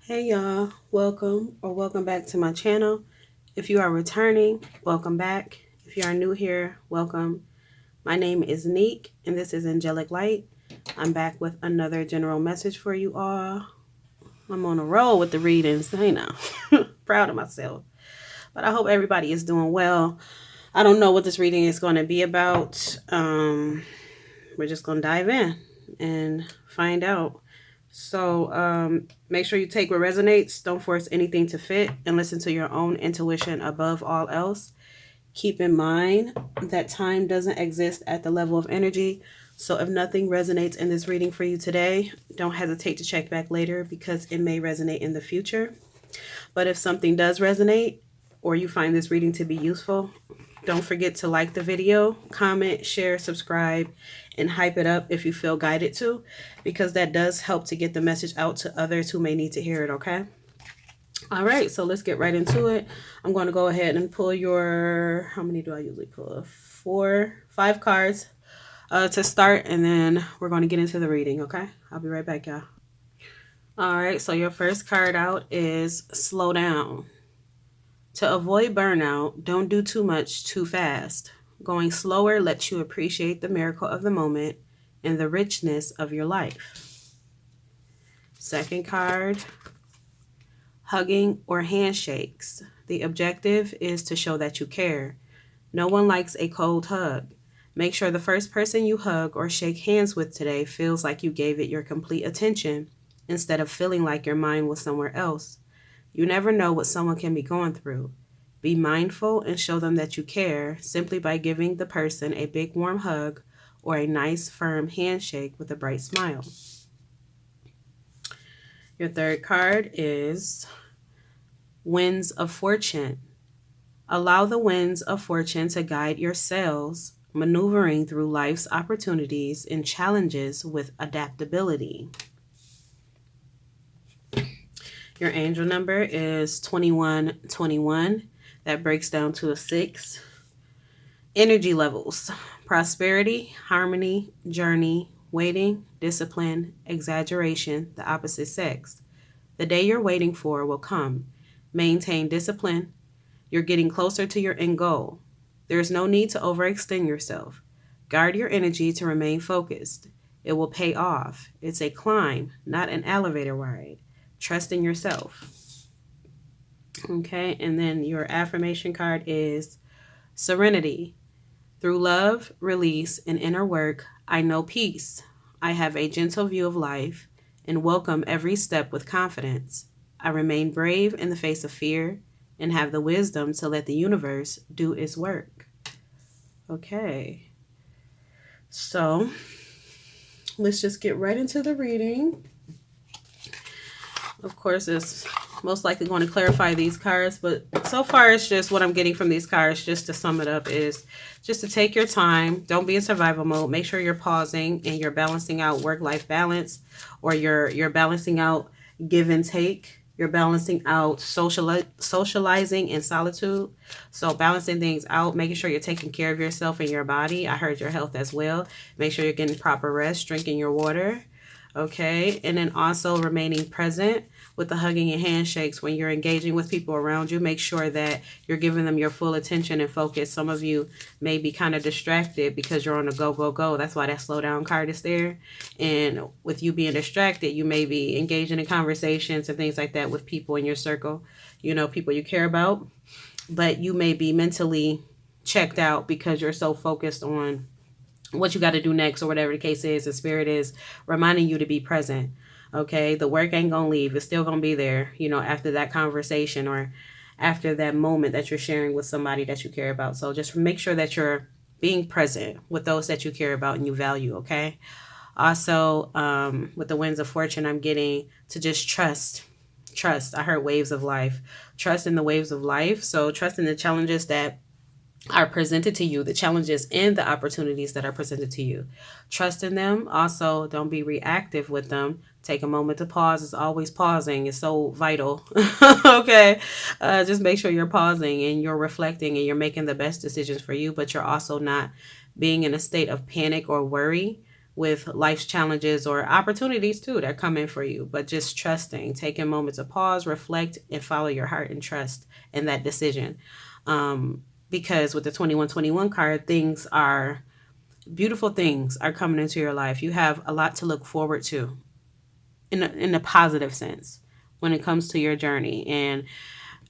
Hey y'all, welcome back to my channel. If you are returning, welcome back. If you are new here, welcome. My name is Neek and this is Angelic Light. I'm back with another general message for you all. I'm on a roll with the readings, I know. Proud of myself. But I hope everybody is doing well. I don't know what this reading is going to be about. We're just going to dive in and find out. So make sure you take what resonates. Don't force anything to fit and listen to your own intuition above all else. Keep in mind that time doesn't exist at the level of energy. So if nothing resonates in this reading for you today, don't hesitate to check back later because it may resonate in the future. But if something does resonate or you find this reading to be useful, don't forget to like the video, comment, share, subscribe, and hype it up if you feel guided to, because that does help to get the message out to others who may need to hear it, okay? All right, so let's get right into it. I'm going to go ahead and pull your, how many do I usually pull? 5 cards to start, and then we're going to get into the reading, okay? I'll be right back, y'all. All right, so your first card out is slow down. To avoid burnout, don't do too much too fast. Going slower lets you appreciate the miracle of the moment and the richness of your life. Second card, hugging or handshakes. The objective is to show that you care. No one likes a cold hug. Make sure the first person you hug or shake hands with today feels like you gave it your complete attention instead of feeling like your mind was somewhere else. You never know what someone can be going through. Be mindful and show them that you care simply by giving the person a big warm hug or a nice firm handshake with a bright smile. Your third card is Winds of Fortune. Allow the winds of fortune to guide your sails, maneuvering through life's opportunities and challenges with adaptability. Your angel number is 2121. That breaks down to a 6. Energy levels: prosperity, harmony, journey, waiting, discipline, exaggeration, the opposite sex. The day you're waiting for will come. Maintain discipline. You're getting closer to your end goal. There's no need to overextend yourself. Guard your energy to remain focused. It will pay off. It's a climb, not an elevator ride. Trust in yourself. Okay, and then your affirmation card is serenity. Through love, release, and inner work, I know peace. I have a gentle view of life and welcome every step with confidence. I remain brave in the face of fear and have the wisdom to let the universe do its work. Okay, so let's just get right into the reading. Of course, it's most likely going to clarify these cards, but so far it's just what I'm getting from these cards, just to sum it up, is just to take your time. Don't be in survival mode. Make sure you're pausing and you're balancing out work-life balance, or you're balancing out give and take. You're balancing out socializing and solitude. So balancing things out, making sure you're taking care of yourself and your body. I heard your health as well. Make sure you're getting proper rest, drinking your water. Okay, and then also remaining present with the hugging and handshakes when you're engaging with people around you. Make sure that you're giving them your full attention and focus. Some of you may be kind of distracted because you're on a go, go, go. That's why that slow down card is there. And with you being distracted, you may be engaging in conversations and things like that with people in your circle, you know, people you care about. But you may be mentally checked out because you're so focused on what you got to do next or whatever the case is. The spirit is reminding you to be present. Okay, the work ain't gonna leave. It's still gonna be there, you know, after that conversation or after that moment that you're sharing with somebody that you care about. So just make sure that you're being present with those that you care about and you value. Okay, also with the winds of fortune, I'm getting to just trust. I heard waves of life. Trust in the waves of life. So trust in the challenges that are presented to you, the challenges and the opportunities that are presented to you. Trust in them. Also, don't be reactive with them. Take a moment to pause. It's always pausing. It's so vital. Okay. Just make sure you're pausing and you're reflecting and you're making the best decisions for you, but you're also not being in a state of panic or worry with life's challenges or opportunities too that come in for you, but just trusting, taking moments to pause, reflect, and follow your heart and trust in that decision. Because with the 2121 card, beautiful things are coming into your life. You have a lot to look forward to in a positive sense when it comes to your journey. And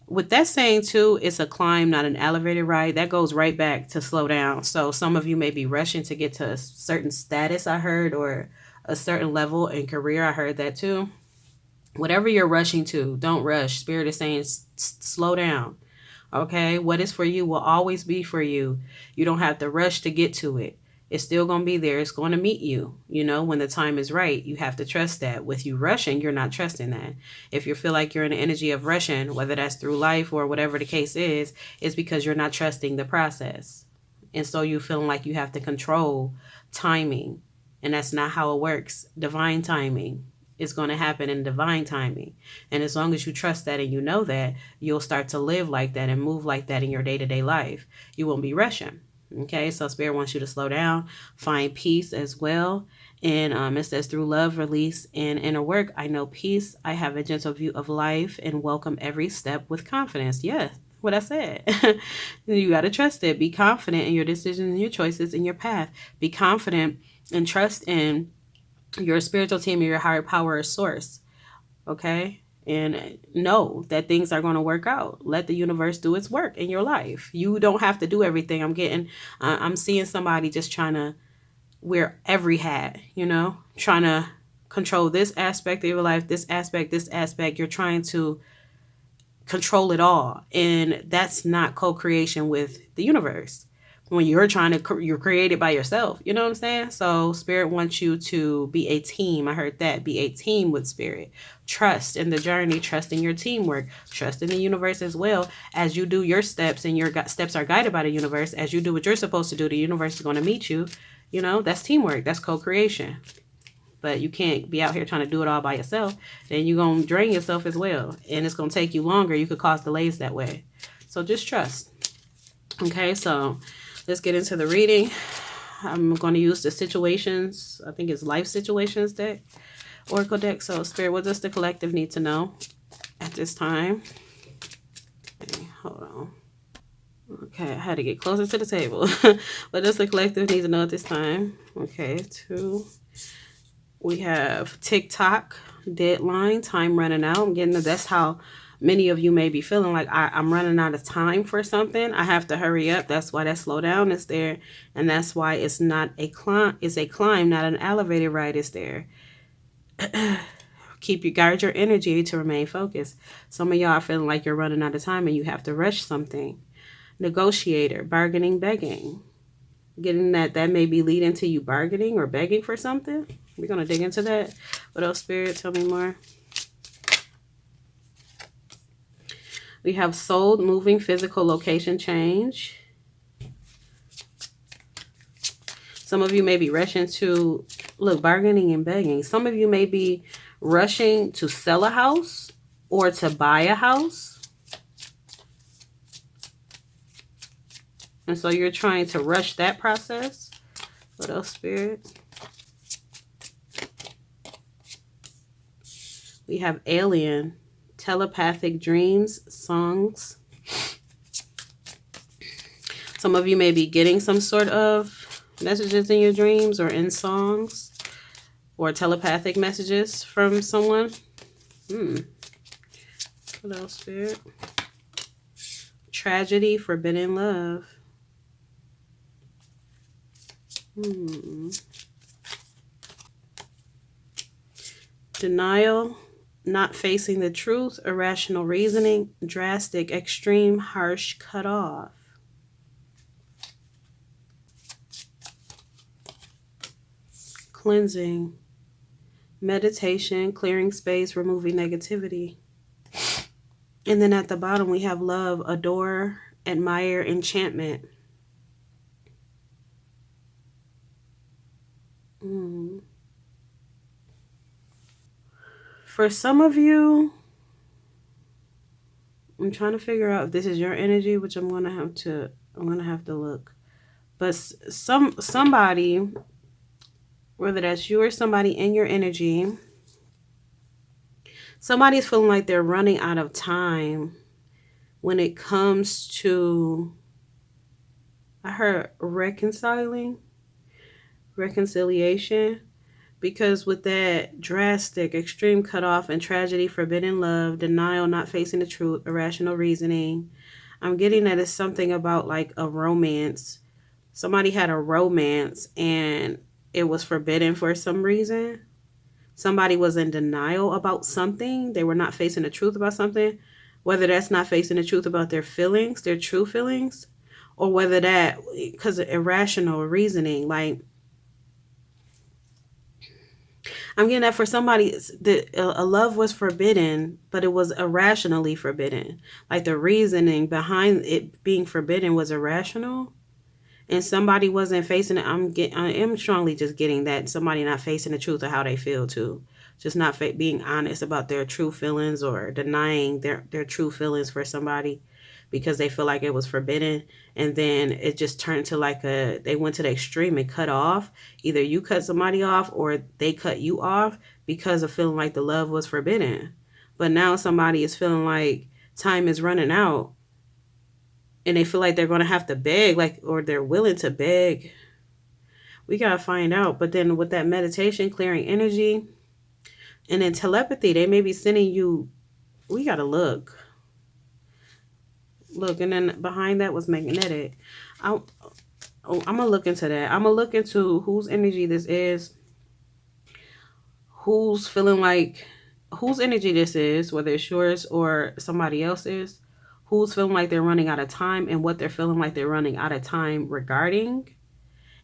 with that saying too, it's a climb, not an elevated ride. That goes right back to slow down. So some of you may be rushing to get to a certain status, I heard, or a certain level in career. I heard that too. Whatever you're rushing to, don't rush. Spirit is saying slow down. Okay? What is for you will always be for you. You don't have to rush to get to it. It's still going to be there. It's going to meet you, when the time is right. You have to trust that. With you rushing, you're not trusting that. If you feel like you're in the energy of rushing, whether that's through life or whatever the case is, it's because you're not trusting the process. And so you feeling like you have to control timing. And that's not how it works. Divine timing is going to happen in divine timing. And as long as you trust that and you know that, you'll start to live like that and move like that in your day-to-day life. You won't be rushing. Okay, so Spirit wants you to slow down, find peace as well. And it says, through love, release, and inner work, I know peace. I have a gentle view of life and welcome every step with confidence. Yeah, what I said. You got to trust it. Be confident in your decisions and your choices and your path. Be confident and trust in your spiritual team and your higher power or source. Okay? And know that things are going to work out. Let the universe do its work in your life. You don't have to do everything. I'm seeing somebody just trying to wear every hat, trying to control this aspect of your life, this aspect. You're trying to control it all. And that's not co-creation with the universe. When you're created by yourself, you know what I'm saying? So Spirit wants you to be a team. I heard that. Be a team with Spirit. Trust in the journey, trust in your teamwork, trust in the universe as well. As you do your steps and your steps are guided by the universe, as you do what you're supposed to do, the universe is going to meet you. That's teamwork. That's co-creation. But you can't be out here trying to do it all by yourself. Then you're going to drain yourself as well. And it's going to take you longer. You could cause delays that way. So just trust. Okay, so let's get into the reading. I'm going to use the situations. I think it's life situations deck, Oracle deck. So Spirit, what does the collective need to know at this time? Okay, hold on. Okay, I had to get closer to the table. What does the collective need to know at this time? Okay, 2. We have TikTok, deadline, time running out. I'm getting that's how many of you may be feeling like I'm running out of time for something. I have to hurry up. That's why that slow down is there. And that's why it's not a climb. It's a climb, not an elevated ride is there. Guard your energy to remain focused. Some of y'all are feeling like you're running out of time and you have to rush something. Negotiator, bargaining, begging. Getting that may be leading to you bargaining or begging for something. We're going to dig into that. What else, Spirit? Tell me more. We have sold, moving, physical location change. Some of you may be rushing to, bargaining and begging. Some of you may be rushing to sell a house or to buy a house. And so you're trying to rush that process. What else, Spirit? We have alien, telepathic dreams, songs. Some of you may be getting some sort of messages in your dreams or in songs or telepathic messages from someone. What else, Spirit? Tragedy, forbidden love. Denial, not facing the truth, irrational reasoning, drastic, extreme, harsh, cut off. Cleansing, meditation, clearing space, removing negativity. And then at the bottom we have love, adore, admire, enchantment. For some of you, I'm trying to figure out if this is your energy, which I'm gonna have to look. But somebody whether that's you or somebody in your energy, somebody's feeling like they're running out of time when it comes to, I heard reconciliation, because with that drastic, extreme cutoff and tragedy, forbidden love, denial, not facing the truth, irrational reasoning, I'm getting that it's something about like a romance. Somebody had a romance and it was forbidden for some reason. Somebody was in denial about something. They were not facing the truth about something. Whether that's not facing the truth about their feelings, their true feelings, or whether that because of irrational reasoning. Like, I'm getting that for somebody, a love was forbidden, but it was irrationally forbidden. Like the reasoning behind it being forbidden was irrational, and somebody wasn't facing it. I am strongly just getting that somebody not facing the truth of how they feel too, just not being honest about their true feelings, or denying their true feelings for somebody because they feel like it was forbidden, and then it just turned to like they went to the extreme and cut off. Either you cut somebody off or they cut you off because of feeling like the love was forbidden. But now somebody is feeling like time is running out, and they feel like they're going to have to beg, like, or they're willing to beg. We got to find out. But then with that meditation, clearing energy, and then telepathy, they may be sending you, we got to look. And then behind that was magnetic. I'm going to look into that. I'm going to look into whose energy this is, who's feeling like, whose energy this is, whether it's yours or somebody else's, who's feeling like they're running out of time, and what they're feeling like they're running out of time regarding.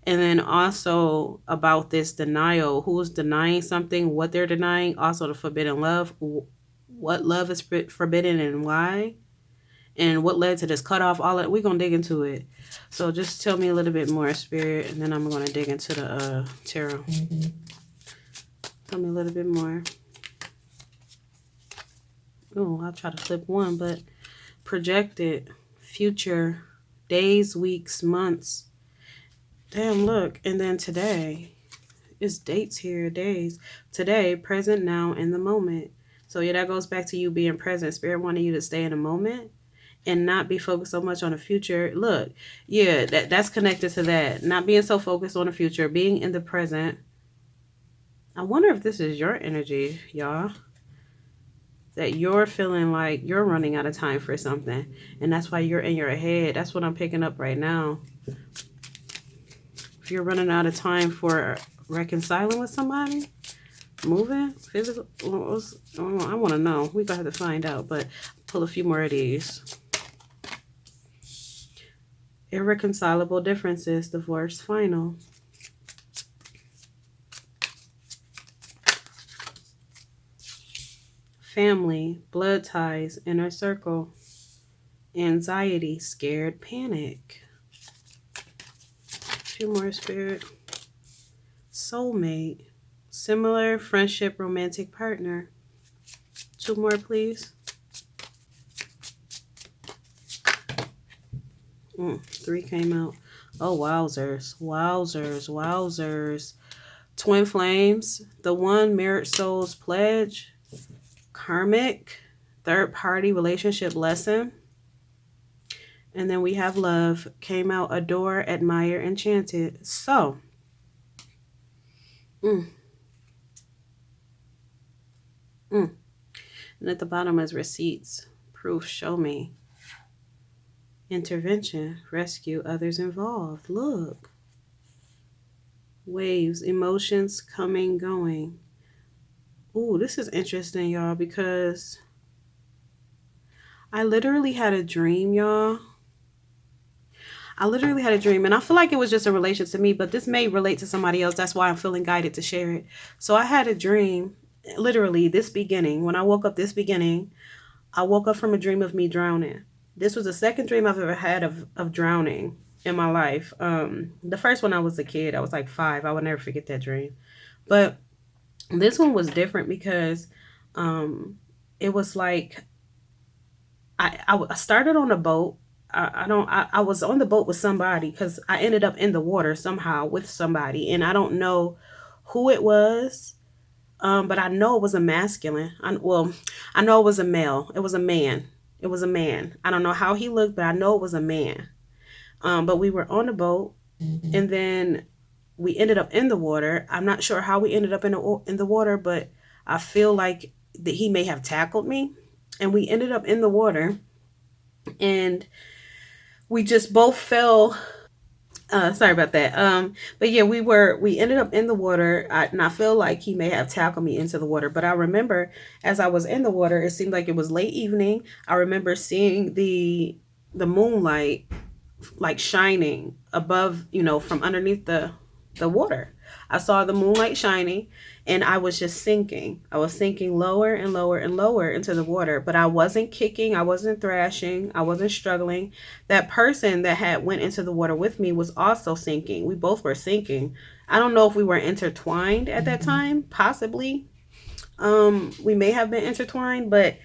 And then also about this denial, who's denying something, what they're denying. Also the forbidden love, what love is forbidden and why, and what led to this cutoff. All that, we're going to dig into it. So just tell me a little bit more, Spirit, and then I'm going to dig into the tarot. Tell me a little bit more. Oh, I'll try to flip one, but projected, future, days, weeks, months. Damn, look. And then today. It's dates here, days. Today, present, now, in the moment. So yeah, that goes back to you being present. Spirit wanting you to stay in the moment and not be focused so much on the future. Look, yeah, that's connected to that. Not being so focused on the future, being in the present. I wonder if this is your energy, y'all. That you're feeling like you're running out of time for something. And that's why you're in your head. That's what I'm picking up right now. If you're running out of time for reconciling with somebody, moving, physical, I want to know. We're going to have to find out, but pull a few more of these. Irreconcilable differences, divorce, final. Family, blood ties, inner circle. Anxiety, scared, panic. A few more, Spirit. Soulmate, similar, friendship, romantic partner. 2 more, please. 3 came out. Oh, wowzers. Twin flames, the one, mirrored souls, pledge, karmic, third party relationship lesson. And then we have love, came out, adore, admire, enchanted. So, and at the bottom is receipts, proof, show me. Intervention, rescue, others involved. Look. Waves, emotions, coming, going. Ooh, this is interesting, y'all, because I literally had a dream, y'all. I literally had a dream, and I feel like it was just a relation to me, but this may relate to somebody else. That's why I'm feeling guided to share it. So I had a dream, literally this beginning. When I woke up this beginning, I woke up from a dream of me drowning. This was the second dream I've ever had of drowning in my life. The first one, I was a kid. I was like 5. I would never forget that dream. But this one was different because it was like I started on a boat. I was on the boat with somebody because I ended up in the water somehow with somebody, and I don't know who it was, but I know it was a masculine. I know it was a male. It was a man. It was a man. I don't know how he looked, but I know it was a man. But we were on the boat, and then we ended up in the water. I'm not sure how we ended up in the water, but I feel like that he may have tackled me, and we ended up in the water, and we just both fell. Sorry about that. But yeah, we ended up in the water, and I feel like he may have tackled me into the water. But I remember as I was in the water, it seemed like it was late evening. I remember seeing the moonlight like shining above, from underneath the water. I saw the moonlight shining, and I was just sinking. I was sinking lower and lower and lower into the water, but I wasn't kicking, I wasn't thrashing, I wasn't struggling. That person that had went into the water with me was also sinking. We both were sinking. I don't know if we were intertwined at that time, possibly. We may have been intertwined, but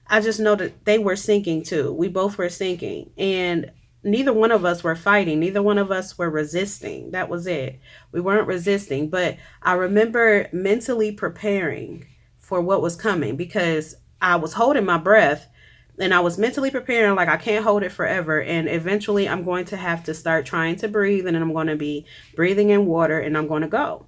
I just know that they were sinking too. We both were sinking. And neither one of us were fighting. Neither one of us were resisting. That was it. We weren't resisting. But I remember mentally preparing for what was coming because I was holding my breath and I was mentally preparing like I can't hold it forever. And eventually I'm going to have to start trying to breathe, and then I'm going to be breathing in water, and I'm going to go.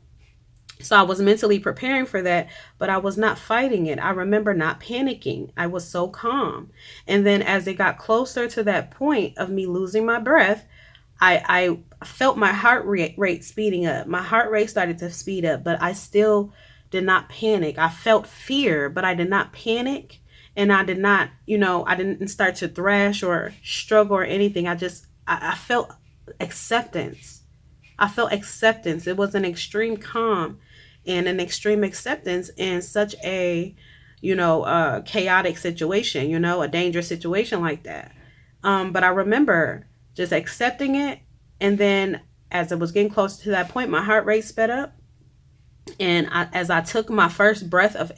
So I was mentally preparing for that, but I was not fighting it. I remember not panicking. I was so calm. And then as it got closer to that point of me losing my breath, I felt my heart rate speeding up. My heart rate started to speed up, but I still did not panic. I felt fear, but I did not panic. And I did not, I didn't start to thrash or struggle or anything. I felt acceptance. I felt acceptance. It was an extreme calm and an extreme acceptance in such a, chaotic situation, a dangerous situation like that. But I remember just accepting it. And then as it was getting closer to that point, my heart rate sped up. And as I took my first breath of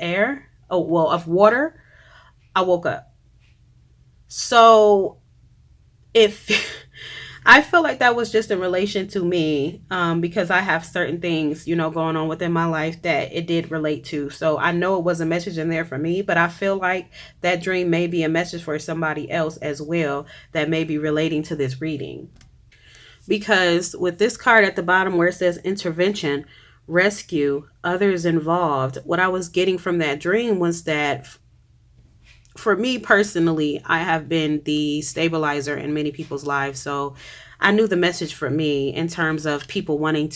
of water, I woke up. So if I feel like that was just in relation to me, because I have certain things, going on within my life that it did relate to. So I know it was a message in there for me, but I feel like that dream may be a message for somebody else as well that may be relating to this reading. Because with this card at the bottom where it says intervention, rescue, others involved, what I was getting from that dream was that for me personally, I have been the stabilizer in many people's lives. So I knew the message for me in terms of people wanting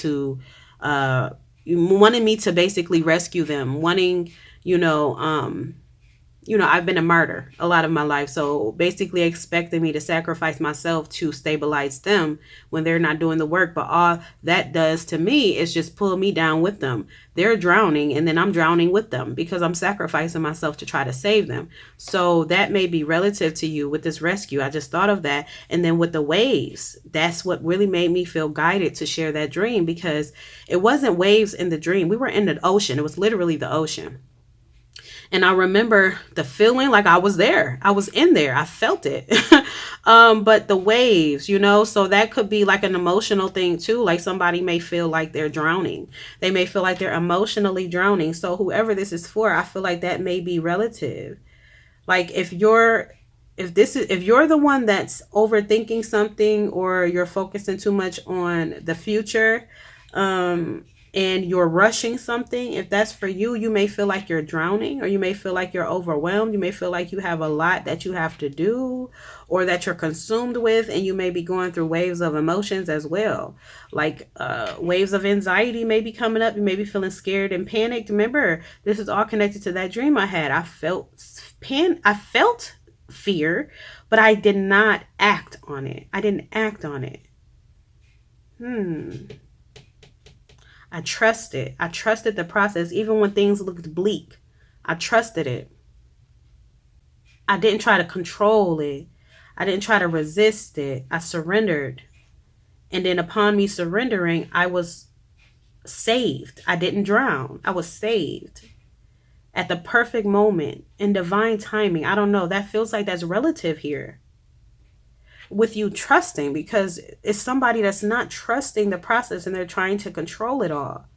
me to basically rescue them, wanting, I've been a martyr a lot of my life. So basically expecting me to sacrifice myself to stabilize them when they're not doing the work. But all that does to me is just pull me down with them. They're drowning and then I'm drowning with them because I'm sacrificing myself to try to save them. So that may be relative to you with this rescue. I just thought of that. And then with the waves, that's what really made me feel guided to share that dream, because it wasn't waves in the dream. We were in the ocean. It was literally the ocean. And I remember the feeling like I was there. I was in there. I felt it. But the waves, so that could be like an emotional thing too. Like somebody may feel like they're drowning. They may feel like they're emotionally drowning. So whoever this is for, I feel like that may be relative. Like if you're the one that's overthinking something, or you're focusing too much on the future, and you're rushing something, if that's for you, you may feel like you're drowning, or you may feel like you're overwhelmed. You may feel like you have a lot that you have to do, or that you're consumed with, and you may be going through waves of emotions as well. Like waves of anxiety may be coming up. You may be feeling scared and panicked. Remember, this is all connected to that dream I had. I felt fear, but I did not act on it. I didn't act on it. I trusted. I trusted the process, even when things looked bleak. I trusted it. I didn't try to control it. I didn't try to resist it. I surrendered. And then upon me surrendering, I was saved. I didn't drown. I was saved at the perfect moment in divine timing. I don't know. That feels like that's relative here with you trusting, because it's somebody that's not trusting the process and they're trying to control it all.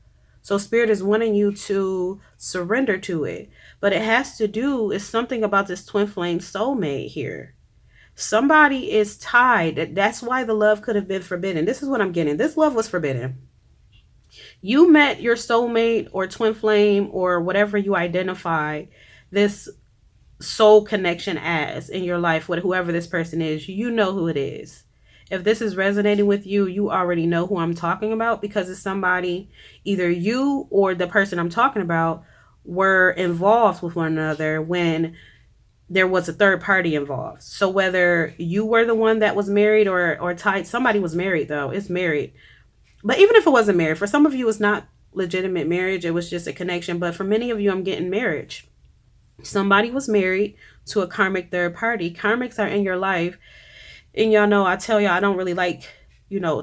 So spirit is wanting you to surrender to it. But it has to do, it's something about this twin flame soulmate here. Somebody is tied. That's why the love could have been forbidden. This is what I'm getting. This love was forbidden. You met your soulmate or twin flame or whatever you identify this soul connection as in your life with whoever this person is. You know who it is. If this is resonating with you, you already know who I'm talking about, because it's somebody, either you or the person I'm talking about were involved with one another when there was a third party involved. So whether you were the one that was married or tied, somebody was married though. It's married. But even if it wasn't married, for some of you it's not legitimate marriage, it was just a connection. But for many of you, I'm getting marriage. Somebody was married to a karmic third party. Karmics are in your life. And y'all know, I tell y'all, I don't really like,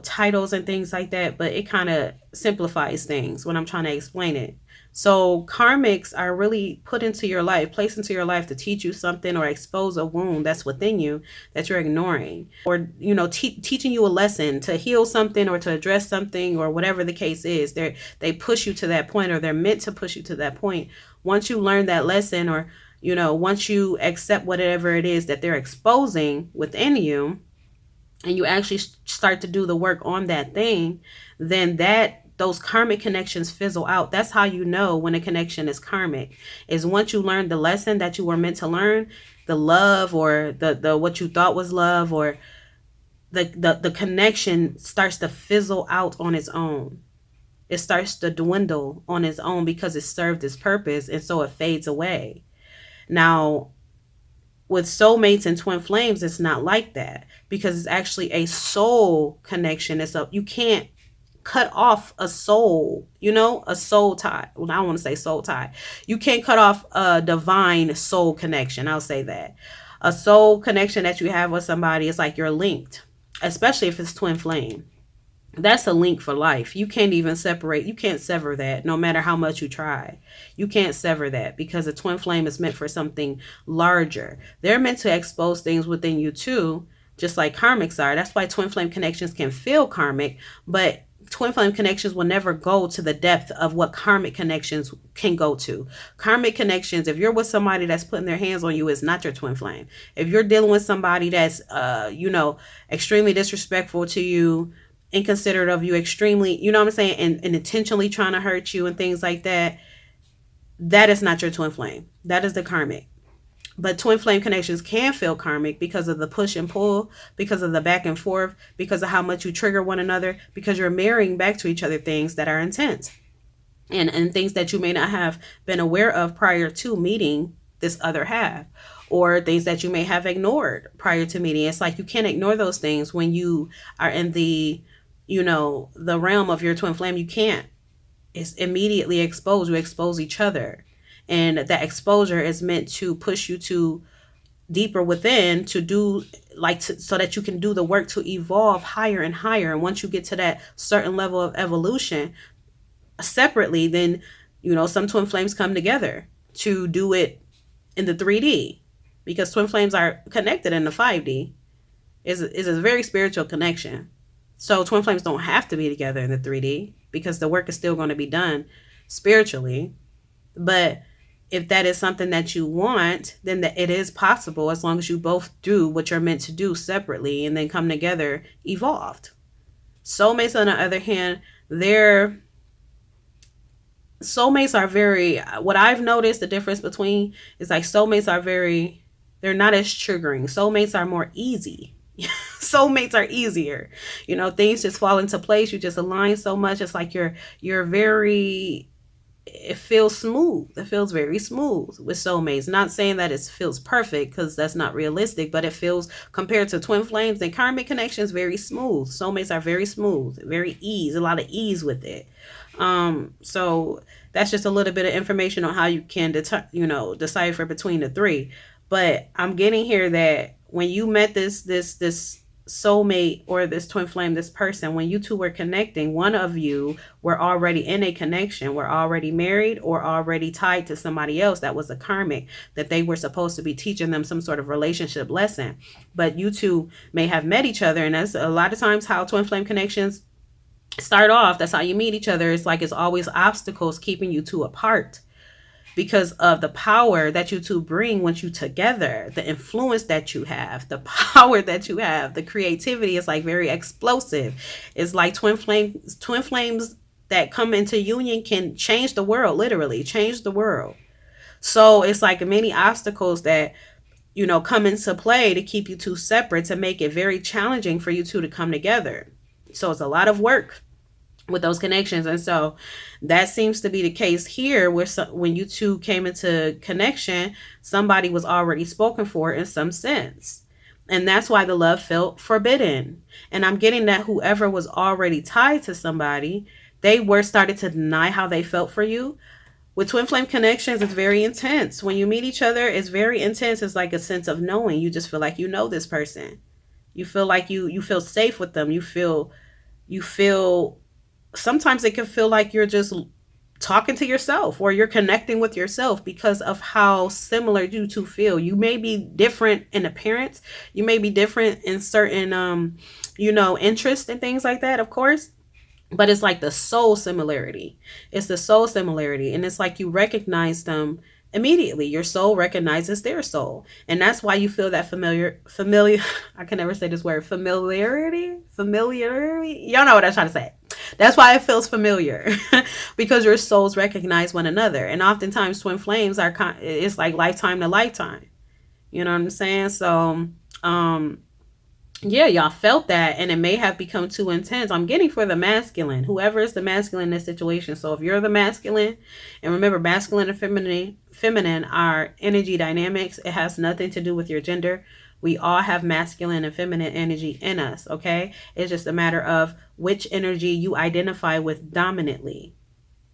titles and things like that, but it kind of simplifies things when I'm trying to explain it. So karmics are really put into your life, placed into your life to teach you something or expose a wound that's within you that you're ignoring, or, teaching you a lesson to heal something or to address something or whatever the case is. They push you to that point, or they're meant to push you to that point. Once you learn that lesson, or once you accept whatever it is that they're exposing within you, and you actually start to do the work on that thing, then those karmic connections fizzle out. That's how you know when a connection is karmic, is once you learn the lesson that you were meant to learn, the love or the what you thought was love, or the connection starts to fizzle out on its own. It starts to dwindle on its own because it served its purpose, and so it fades away. Now, with soulmates and twin flames, it's not like that, because it's actually a soul connection. You can't cut off a soul, a soul tie. Well, I don't want to say soul tie. You can't cut off a divine soul connection. I'll say that. A soul connection that you have with somebody is like you're linked, especially if it's twin flame. That's a link for life. You can't even separate. You can't sever that, no matter how much you try. You can't sever that, because a twin flame is meant for something larger. They're meant to expose things within you too, just like karmics are. That's why twin flame connections can feel karmic, but twin flame connections will never go to the depth of what karmic connections can go to. Karmic connections, if you're with somebody that's putting their hands on you, is not your twin flame. If you're dealing with somebody that's, extremely disrespectful to you, inconsiderate of you, extremely, you know what I'm saying, and intentionally trying to hurt you and things like that, that is not your twin flame. That is the karmic. But twin flame connections can feel karmic because of the push and pull, because of the back and forth, because of how much you trigger one another, because you're marrying back to each other things that are intense, and things that you may not have been aware of prior to meeting this other half, or things that you may have ignored prior to meeting. It's like you can't ignore those things when you are in the realm of your twin flame. You can't. It's immediately exposed. You expose each other. And that exposure is meant to push you to deeper within, to do so that you can do the work to evolve higher and higher. And once you get to that certain level of evolution separately, then, some twin flames come together to do it in the 3D, because twin flames are connected in the 5D. Is a very spiritual connection. So twin flames don't have to be together in the 3D, because the work is still going to be done spiritually. But if that is something that you want, then it is possible, as long as you both do what you're meant to do separately and then come together evolved. Soulmates, on the other hand, soulmates are very, what I've noticed the difference between is like soulmates are they're not as triggering. Soulmates are more easy. Soulmates are easier. Things just fall into place. You just align so much. It's like you're very, it feels smooth. It feels very smooth with soulmates. Not saying that it feels perfect, because that's not realistic, but it feels, compared to twin flames and karmic connections, very smooth. Soulmates are very smooth, very a lot of ease with it. So that's just a little bit of information on how you can decipher between the three. But I'm getting here that when you met this soulmate or this twin flame, this person, when you two were connecting, one of you were already in a connection, were already married or already tied to somebody else that was a karmic, that they were supposed to be teaching them some sort of relationship lesson. But you two may have met each other, and that's a lot of times how twin flame connections start off, that's how you meet each other. It's like it's always obstacles keeping you two apart because of the power that you two bring once you together, the influence that you have, the power that you have, the creativity is like very explosive. It's like twin flames that come into union can change the world, literally change the world. So it's like many obstacles that, you know, come into play to keep you two separate, to make it very challenging for you two to come together. So it's a lot of work with those connections. And so that seems to be the case here, where when you two came into connection, somebody was already spoken for in some sense. And that's why the love felt forbidden. And I'm getting that whoever was already tied to somebody, they were started to deny how they felt for you. With twin flame connections, it's very intense. When you meet each other, it's very intense. It's like a sense of knowing. You just feel like you know this person. You feel like you feel safe with them. You feel sometimes it can feel like you're just talking to yourself, or you're connecting with yourself because of how similar you two feel. You may be different in appearance. You may be different in certain interests and things like that, of course. But it's like the soul similarity. It's the soul similarity. And it's like you recognize them immediately. Your soul recognizes their soul. And that's why you feel that familiar, I can never say this word, familiarity. Y'all know what I'm trying to say. That's why it feels familiar, because your souls recognize one another. And oftentimes twin flames it's like lifetime to lifetime. You know what I'm saying? So, yeah, y'all felt that, and it may have become too intense. I'm getting for the masculine, whoever is the masculine in this situation. So if you're the masculine, and remember, masculine and feminine are energy dynamics. It has nothing to do with your gender. We all have masculine and feminine energy in us, okay? It's just a matter of which energy you identify with dominantly.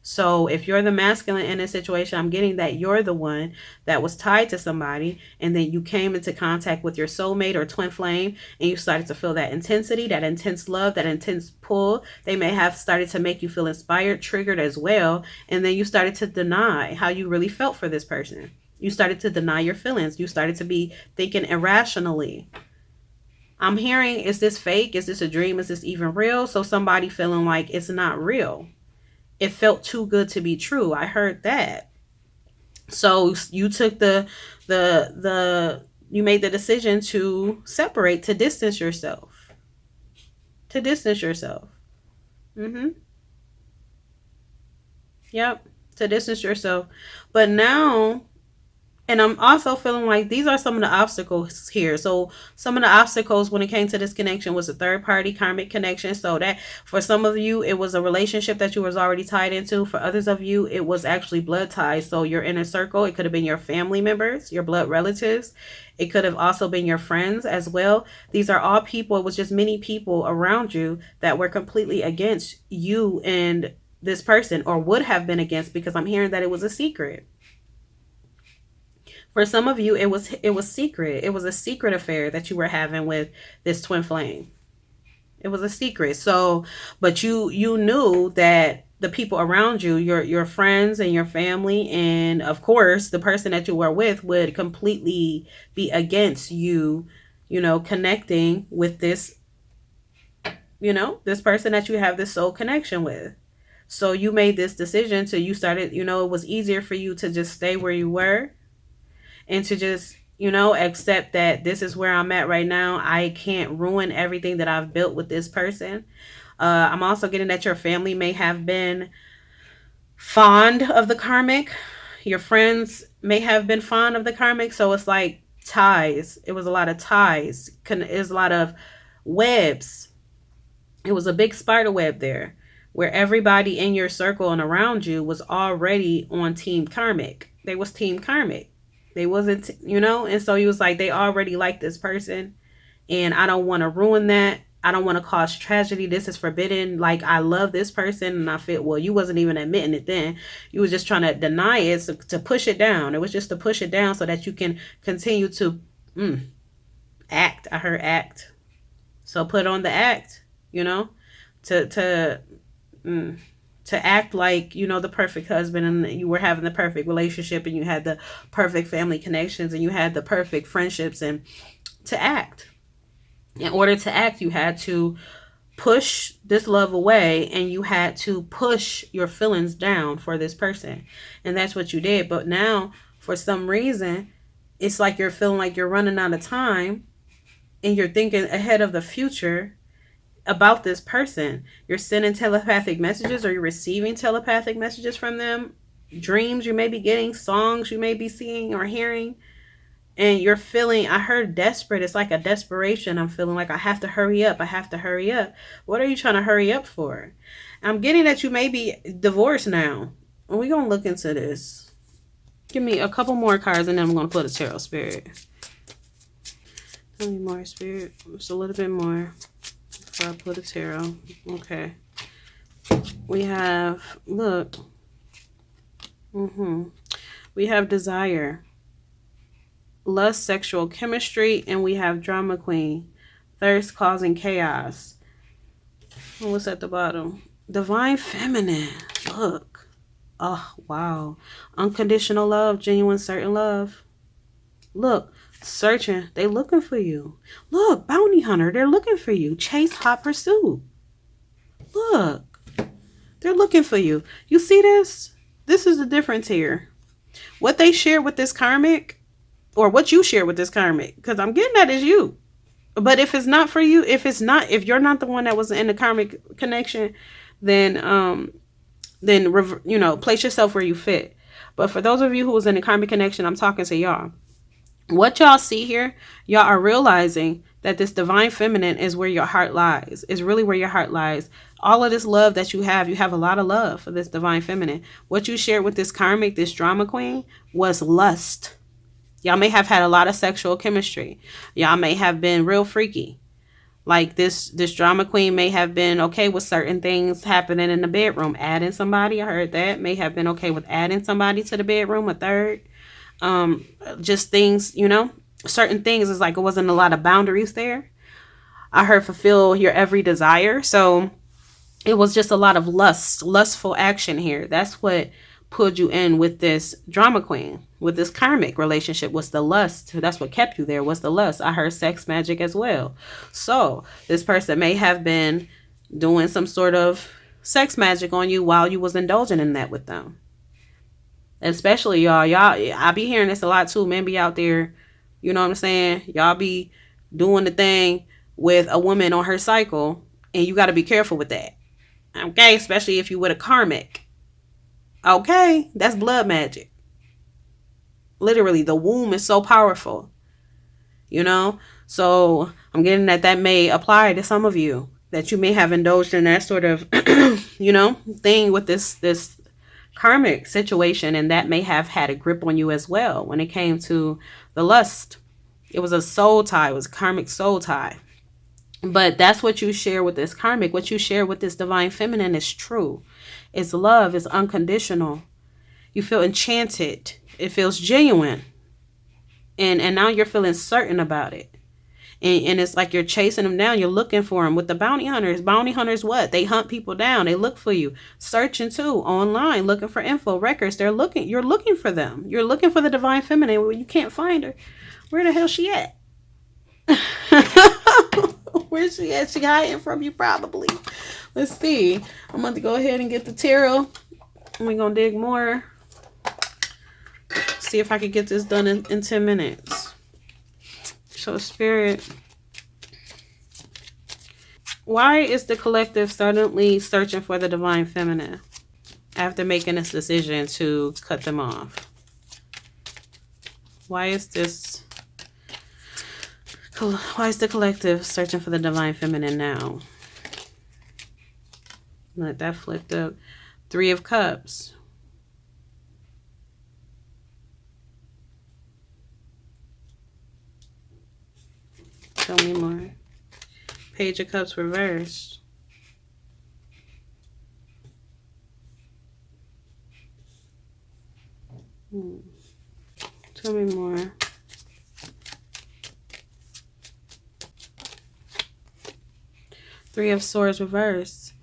So if you're the masculine in a situation, I'm getting that you're the one that was tied to somebody, and then you came into contact with your soulmate or twin flame, and you started to feel that intensity, that intense love, that intense pull. They may have started to make you feel inspired, triggered as well. And then you started to deny how you really felt for this person. You started to deny your feelings. You started to be thinking irrationally. I'm hearing, is this fake? Is this a dream? Is this even real? So somebody feeling like it's not real. It felt too good to be true. I heard that. So you took you made the decision to separate, to distance yourself. To distance yourself. Yep. To distance yourself. But now, and I'm also feeling like these are some of the obstacles here. So some of the obstacles when it came to this connection was a third party karmic connection. So that for some of you, it was a relationship that you was already tied into. For others of you, it was actually blood ties. So your inner circle, it could have been your family members, your blood relatives. It could have also been your friends as well. These are all people. It was just many people around you that were completely against you and this person, or would have been against, because I'm hearing that it was a secret. For some of you, it was secret. It was a secret affair that you were having with this twin flame. It was a secret. So, but you knew that the people around you, your friends and your family, and of course, the person that you were with would completely be against you, connecting with this, this person that you have this soul connection with. So you made this decision it was easier for you to just stay where you were, and to just, accept that this is where I'm at right now. I can't ruin everything that I've built with this person. I'm also getting that your family may have been fond of the karmic. Your friends may have been fond of the karmic. So it's like ties. It was a lot of ties. It was a lot of webs. It was a big spider web there, where everybody in your circle and around you was already on team karmic. They was team karmic. They wasn't, and so he was like, they already like this person, and I don't want to ruin that. I don't want to cause tragedy. This is forbidden. Like, I love this person, and I feel, well, you wasn't even admitting it then. You was just trying to deny it, to push it down. It was just to push it down so that you can continue to act. I heard act. So put on the act, to act like, the perfect husband, and you were having the perfect relationship, and you had the perfect family connections, and you had the perfect friendships, and to act. In order to act, you had to push this love away, and you had to push your feelings down for this person. And that's what you did. But now, for some reason, it's like you're feeling like you're running out of time, and you're thinking ahead of the future about this person. You're sending telepathic messages, or you're receiving telepathic messages from them. Dreams you may be getting, songs you may be seeing or hearing. And you're feeling, I heard desperate. It's like a desperation. I'm feeling like I have to hurry up. I have to hurry up. What are you trying to hurry up for? I'm getting that you may be divorced now. We're going to look into this. Give me a couple more cards, and then I'm going to put a tarot, Spirit. Tell me more, Spirit. Just a little bit more before I put a tarot. Okay. We have, look. We have desire, lust, sexual chemistry, and we have drama queen, thirst, causing chaos. And what's at the bottom? Divine feminine. Look. Oh, wow. Unconditional love, genuine, certain love. Look, searching. They looking for you. Look, bounty hunter. They're looking for you. Chase, hot pursuit. Look. They're looking for you. You see this? This is the difference here. What they share with this karmic, or what you share with this karmic, because I'm getting that is you. But if it's not for you, if you're not the one that was in the karmic connection, then place yourself where you fit. But for those of you who was in the karmic connection, I'm talking to y'all. What y'all see here, y'all are realizing that this divine feminine is where your heart lies. Is really where your heart lies. All of this love that you have a lot of love for this divine feminine. What you shared with this karmic, this drama queen, was lust. Y'all may have had a lot of sexual chemistry. Y'all may have been real freaky. Like this drama queen may have been okay with certain things happening in the bedroom. Adding somebody, I heard that, may have been okay with adding somebody to the bedroom, a third. Just things, certain things. Is like it wasn't a lot of boundaries there. I heard fulfill your every desire. So it was just a lot of lustful action here. That's what pulled you in with this drama queen, with this karmic relationship, was the lust. That's what kept you there, was the lust. I heard sex magic as well. So this person may have been doing some sort of sex magic on you while you was indulging in that with them. Especially y'all, I be hearing this a lot too. Men be out there, you know what I'm saying? Y'all be doing the thing with a woman on her cycle, and you got to be careful with that. Okay, especially if you with a karmic. Okay, that's blood magic. Literally, the womb is so powerful. So I'm getting that may apply to some of you, that you may have indulged in that sort of, thing with this karmic situation, and that may have had a grip on you as well when it came to the lust. It was a soul tie. It was a karmic soul tie. But that's what you share with this karmic. What you share with this divine feminine is true. It's love. It's unconditional. You feel enchanted. It feels genuine. And now you're feeling certain about it. And it's like you're chasing them down. You're looking for them with the bounty hunters. Bounty hunters, what? They hunt people down. They look for you. Searching too online, looking for info, records. You're looking for them. You're looking for the divine feminine. Well, you can't find her. Where the hell she at? Where's she at? She hiding from you probably. Let's see. I'm going to go ahead and get the tarot. We're going to dig more. See if I can get this done in 10 minutes. So, Spirit, why is the collective suddenly searching for the divine feminine after making this decision to cut them off? Why is the collective searching for the divine feminine now? Let that flipped up. 3 of Cups. Tell me more. Page of Cups reversed. Tell me more. Three of Swords reversed.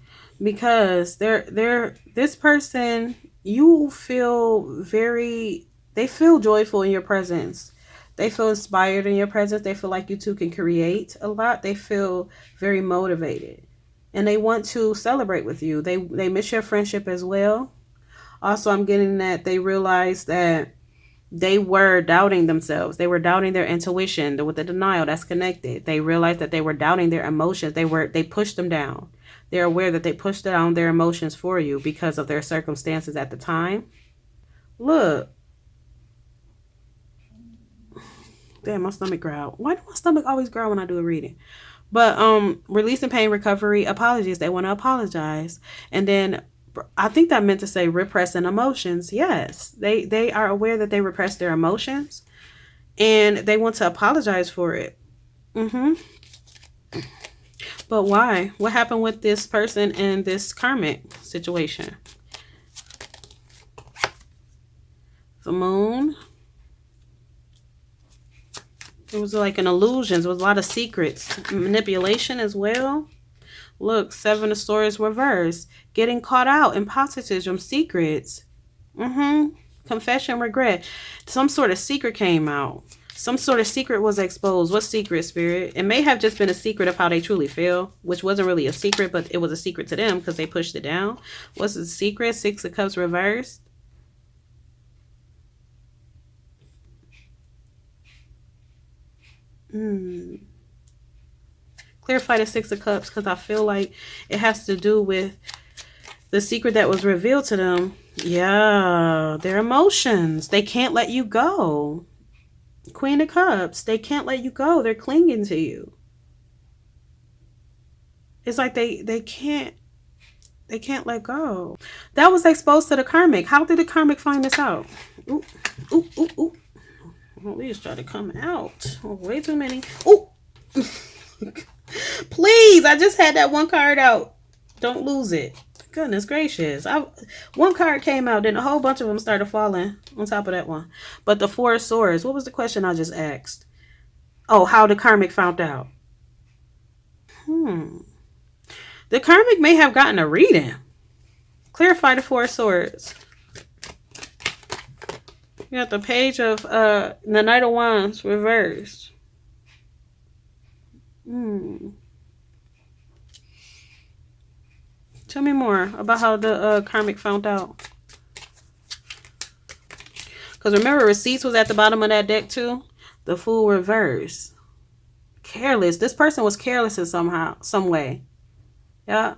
Because this person, you feel they feel joyful in your presence. They feel inspired in your presence. They feel like you two can create a lot. They feel very motivated. and they want to celebrate with you. They miss your friendship as well. Also, I'm getting that they realize that they were doubting themselves. They were doubting their intuition with the denial that's connected. They realized that they were doubting their emotions. They pushed them down. They're aware that they pushed down their emotions for you because of their circumstances at the time. Look. Damn, my stomach growled. Why do my stomach always growl when I do a reading? But releasing pain, recovery, apologies. They want to apologize. And then I think that meant to say repressing emotions. Yes. They are aware that they repress their emotions and they want to apologize for it. But why? What happened with this person in this karmic situation? The moon. It was like an illusion. There was a lot of secrets. Manipulation as well. Look, Seven of Swords reversed. Getting caught out. Imposterism. Secrets. Confession, regret. Some sort of secret came out. Some sort of secret was exposed. What secret, Spirit? It may have just been a secret of how they truly feel, which wasn't really a secret, but it was a secret to them because they pushed it down. What's the secret? Six of Cups reversed. Clarify the Six of Cups because I feel like it has to do with the secret that was revealed to them. Yeah, their emotions. They can't let you go. Queen of Cups. They can't let you go. They're clinging to you. It's like they can't let go. That was exposed to the karmic. How did the karmic find this out? Ooh, ooh, ooh, ooh. Oh, these try to come out. Oh, way too many. Ooh. Please, I just had that one card out. Don't lose it. Goodness gracious. One card came out, then a whole bunch of them started falling on top of that one. But the Four of Swords, what was the question I just asked? Oh, how the karmic found out. The karmic may have gotten a reading. Clarify the Four of Swords. You got the Page of the Knight of Wands reversed. Tell me more about how the karmic found out. Because remember, receipts was at the bottom of that deck too. The Fool reverse. Careless. This person was careless in some way. Yeah.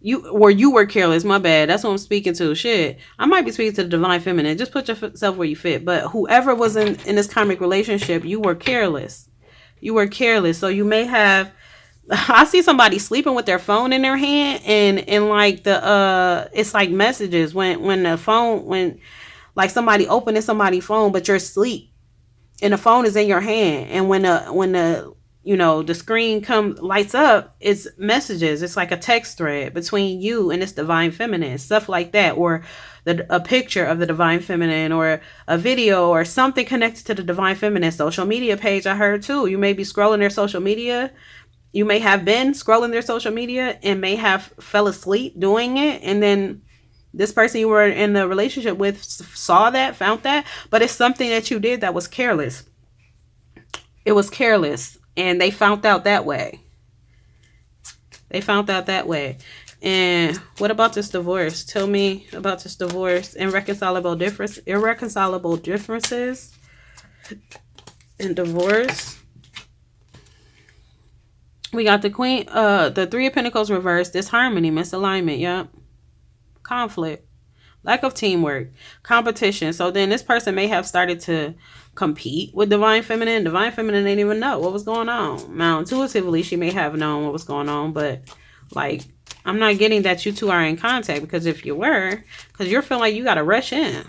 You were careless. My bad. That's what I'm speaking to. Shit. I might be speaking to the Divine Feminine. Just put yourself where you fit. But whoever was in this karmic relationship, you were careless. You were careless. So you may have... I see somebody sleeping with their phone in their hand, and like it's like messages when like somebody opening somebody's phone, but you're asleep and the phone is in your hand, and when the screen lights up, it's messages. It's like a text thread between you and this Divine Feminine, stuff like that, or a picture of the Divine Feminine, or a video, or something connected to the Divine Feminine. Social media page, I heard too. You may be scrolling their social media. You may have been scrolling their social media and may have fell asleep doing it. And then this person you were in the relationship with saw that, found that. But it's something that you did that was careless. It was careless. And they found out that way. And what about this divorce? Tell me about this divorce and irreconcilable differences in divorce. We got the Queen, the Three of Pentacles reversed. Disharmony, misalignment, yep. Conflict, lack of teamwork, competition. So then this person may have started to compete with Divine Feminine. Divine Feminine didn't even know what was going on. Now, intuitively, she may have known what was going on, but like, I'm not getting that you two are in contact, because if you were, because you're feeling like you got to rush in.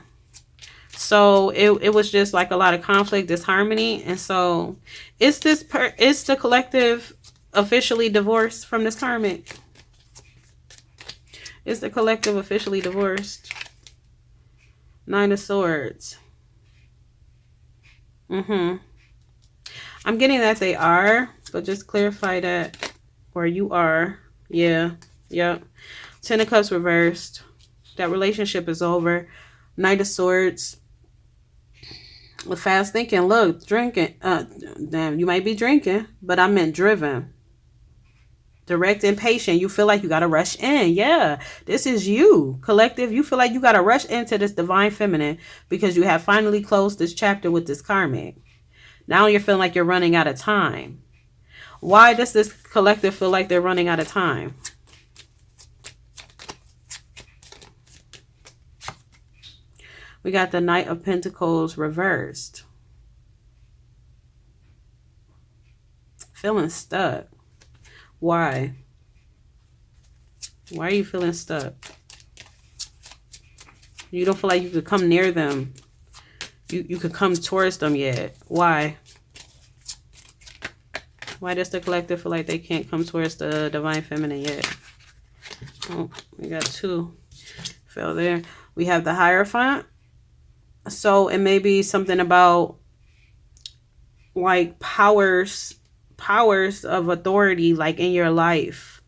So it was just like a lot of conflict, disharmony. And so it's the collective officially divorced from this karmic. Is the collective officially divorced? Nine of Swords. I'm getting that they are, but just clarify that, or you are. Yeah. Yep. Ten of Cups reversed. That relationship is over. Knight of Swords. With fast thinking. Look, drinking. Damn, you might be drinking, but I meant driven. Direct and patient. You feel like you got to rush in. Yeah, this is you. Collective, you feel like you got to rush into this divine feminine because you have finally closed this chapter with this karmic. Now you're feeling like you're running out of time. Why does this collective feel like they're running out of time? We got the Knight of Pentacles reversed. Feeling stuck. Why? Why are you feeling stuck? You don't feel like you could come near them. You could come towards them yet. Why? Why does the collective feel like they can't come towards the divine feminine yet? Oh, we got 2. Fell there. We have the Hierophant. So it may be something about like powers of authority, like in your life.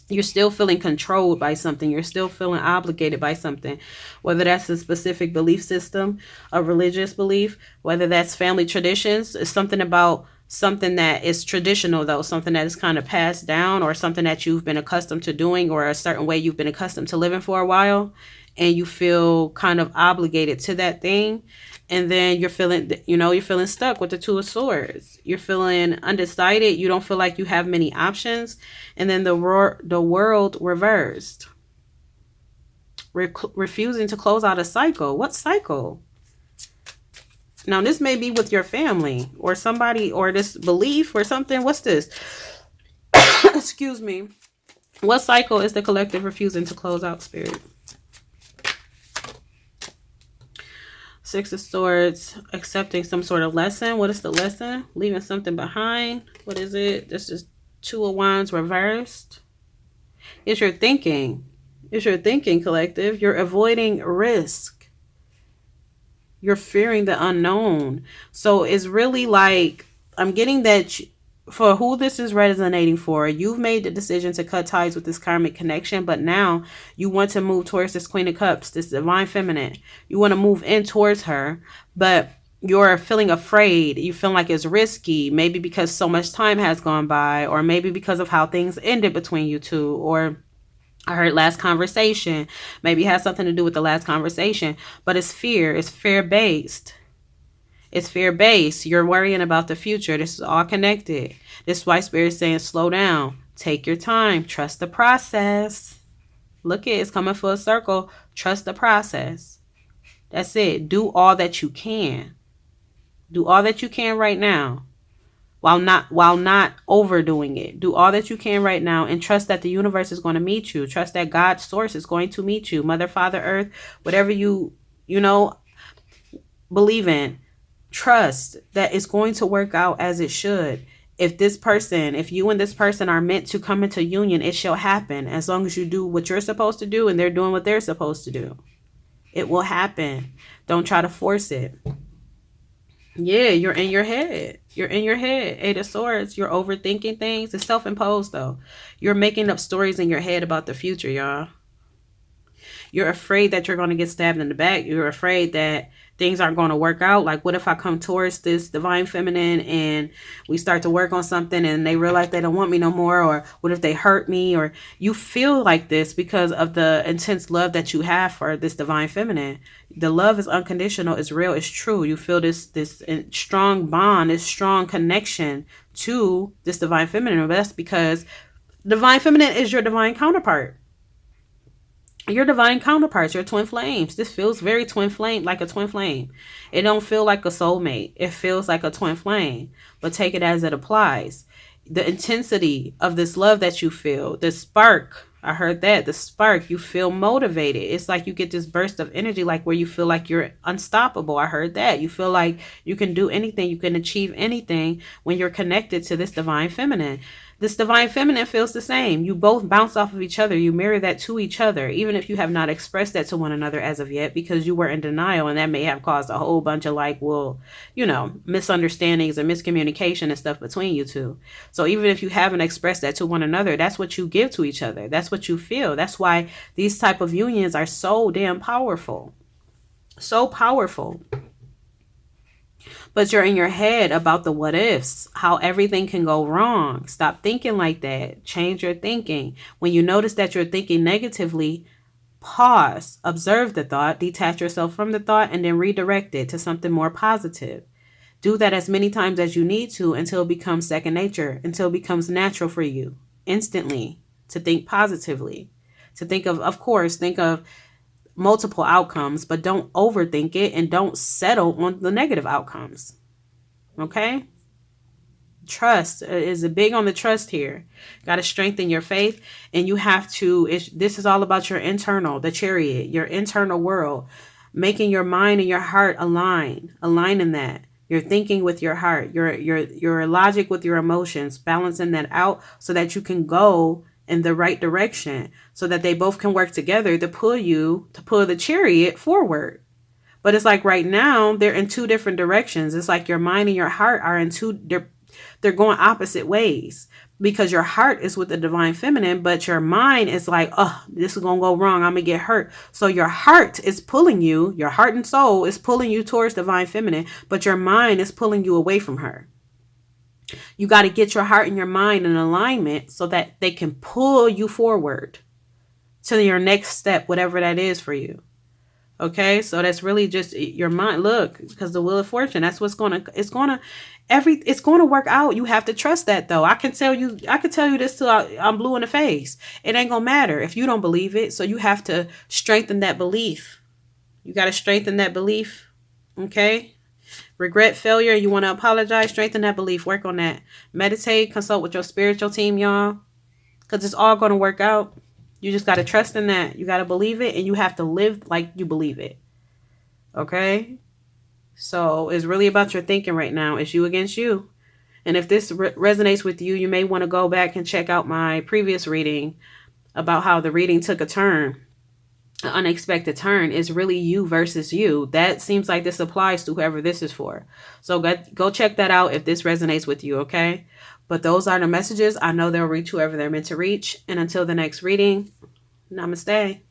You're still feeling controlled by something. You're still feeling obligated by something, whether that's a specific belief system, a religious belief, whether that's family traditions. It's something about something that is traditional, though, something that is kind of passed down, or something that you've been accustomed to doing, or a certain way you've been accustomed to living for a while, and you feel kind of obligated to that thing. And then you're feeling, you're feeling stuck with the 2 of Swords. You're feeling undecided. You don't feel like you have many options. And then the world reversed. Refusing to close out a cycle. What cycle? Now, this may be with your family or somebody, or this belief or something. What's this? Excuse me. What cycle is the collective refusing to close out, Spirit? 6 of Swords, accepting some sort of lesson. What is the lesson? Leaving something behind. What is it? This is 2 of Wands reversed. It's your thinking. It's your thinking, collective. You're avoiding risk. You're fearing the unknown. So it's really like, I'm getting that for who this is resonating for, you've made the decision to cut ties with this karmic connection, but now you want to move towards this Queen of Cups, this divine feminine. You want to move in towards her, but you're feeling afraid. You feel like it's risky, maybe because so much time has gone by, or maybe because of how things ended between you two, or I heard last conversation. Maybe it has something to do with the last conversation, but it's fear. It's fear-based. It's fear-based. You're worrying about the future. This is all connected. This is why Spirit is saying, slow down. Take your time. Trust the process. Look at it. It's coming full circle. Trust the process. That's it. Do all that you can. Do all that you can right now. While not overdoing it. Do all that you can right now, and trust that the universe is going to meet you. Trust that God's source is going to meet you. Mother, Father, Earth, whatever you believe in. Trust that it's going to work out as it should. If you and this person are meant to come into union, it shall happen. As long as you do what you're supposed to do and they're doing what they're supposed to do, it will happen. Don't try to force it. Yeah, you're in your head. You're in your head. 8 of Swords. You're overthinking things. It's self-imposed, though. You're making up stories in your head about the future, y'all. You're afraid that you're going to get stabbed in the back. You're afraid that things aren't going to work out. Like, what if I come towards this divine feminine and we start to work on something and they realize they don't want me no more? Or what if they hurt me? Or you feel like this because of the intense love that you have for this divine feminine. The love is unconditional. It's real. It's true. You feel this strong bond, this strong connection to this divine feminine. But that's because divine feminine is your divine counterpart. Your divine counterparts, your twin flames. This feels very twin flame, like a twin flame. It don't feel like a soulmate. It feels like a twin flame, but take it as it applies. The intensity of this love that you feel, the spark, I heard that, the spark, you feel motivated. It's like you get this burst of energy, like where you feel like you're unstoppable. I heard that. You feel like you can do anything, you can achieve anything when you're connected to this divine feminine. This divine feminine feels the same. You both bounce off of each other. You mirror that to each other, even if you have not expressed that to one another as of yet, because you were in denial, and that may have caused a whole bunch of misunderstandings and miscommunication and stuff between you two. So even if you haven't expressed that to one another, that's what you give to each other. That's what you feel. That's why these type of unions are so damn powerful. So powerful. But you're in your head about the what ifs, how everything can go wrong. Stop thinking like that. Change your thinking. When you notice that you're thinking negatively, pause, observe the thought, detach yourself from the thought, and then redirect it to something more positive. Do that as many times as you need to until it becomes second nature, until it becomes natural for you instantly to think positively. To think of course, think of multiple outcomes, but don't overthink it and don't settle on the negative outcomes. Okay? Trust is a big on the trust here. Got to strengthen your faith, and you have to. This is all about your internal, the chariot, your internal world, making your mind and your heart align in that. Your thinking with your heart, your logic with your emotions, balancing that out so that you can go in the right direction, so that they both can work together to pull the chariot forward. But it's like right now they're in two different directions. It's like your mind and your heart are in two. They're going opposite ways, because your heart is with the divine feminine, but your mind is like, oh, this is gonna go wrong. I'm gonna get hurt. So your heart is pulling you. Your heart and soul is pulling you towards divine feminine, but your mind is pulling you away from her. You got to get your heart and your mind in alignment so that they can pull you forward to your next step, whatever that is for you. Okay, so that's really just your mind. Look, because the wheel of fortune, that's what's it's gonna work out. You have to trust that, though. I can tell you this till I'm blue in the face. It ain't gonna matter if you don't believe it. So you have to strengthen that belief. You got to strengthen that belief. Okay. Regret, failure, you want to apologize, strengthen that belief, work on that. Meditate, consult with your spiritual team, y'all, because it's all going to work out. You just got to trust in that. You got to believe it, and you have to live like you believe it. Okay? So it's really about your thinking right now. It's you against you. And if this resonates with you, you may want to go back and check out my previous reading about how the reading took a turn. An unexpected turn is really you versus you. That seems like this applies to whoever this is for. So go check that out if this resonates with you, okay? But those are the messages. I know they'll reach whoever they're meant to reach. And until the next reading, namaste.